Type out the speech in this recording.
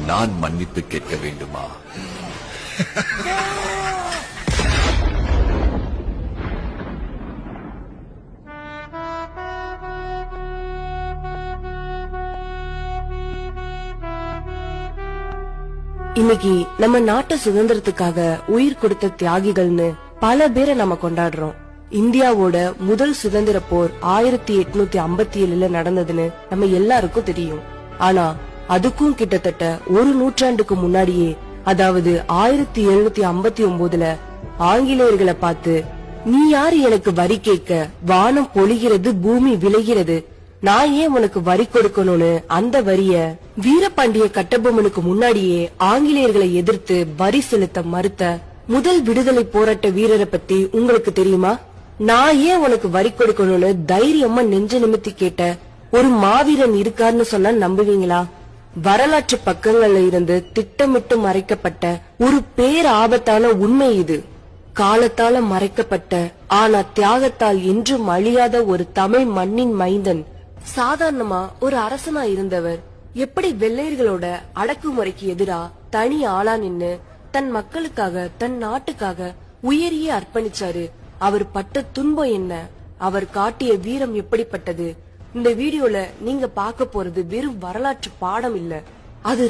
நான் மன்னிப்பு கேட்க வேண்டுமா? இன்னைக்கு நம்ம நாட்டு சுதந்திரத்துக்காக உயிர் கொடுத்த தியாகிகள்னு பல பேரை நம்ம கொண்டாடுறோம். இந்தியாவோட முதல் சுதந்திர போர் 1857 நடந்ததுன்னு நம்ம எல்லாருக்கும் தெரியும். ஆனா அதுக்கும் கிட்டத்தட்ட ஒரு நூற்றாண்டுக்கு முன்னாடியே, அதாவது 1759 ஆங்கிலேயர்களை பார்த்து, நீ யாரு எனக்கு வரி கேட்க, வானம் பொழிகிறது பூமி விளைகிறது, நான் ஏன் உனக்கு வரி கொடுக்கணும்னு அந்த வரிய வீரபாண்டிய கட்டபொம்மனுக்கு முன்னாடியே ஆங்கிலேயர்களை எதிர்த்து வரி செலுத்த மறுத்த முதல் விடுதலை போராட்ட வீரரை பத்தி உங்களுக்கு தெரியுமா? நான் ஏன் உனக்கு வரி கொடுக்கணும்னு தைரியமா நெஞ்ச நிமித்தி கேட்ட ஒரு மாவீரன் இருக்காருன்னு சொன்னா நம்புவீங்களா? வரலாற்று பக்கங்கள்ல இருந்து திட்டமிட்டு மறைக்கப்பட்ட ஒரு பேராபத்தான உண்மை இது. காலத்தால மறைக்கப்பட்ட ஆனா தியாகத்தால் என்றும் அழியாத ஒரு தமிழ் மண்ணின் மைந்தன், சாதாரணமா ஒரு அரசனா இருந்தவர் எப்படி வெள்ளையர்களோட அடக்குமுறைக்கு எதிரா தனி ஆளா நின்னு தன் மக்களுக்காக தன் நாட்டுக்காக உயிரையே அர்ப்பணிச்சாரு. அவர் பட்ட துன்பம் என்ன, அவர் காட்டிய வீரம் எப்படிப்பட்டது? இந்த வீடியோல நீங்க பார்க்க போறது வெறும் வரலாற்று பாடம் இல்ல, அது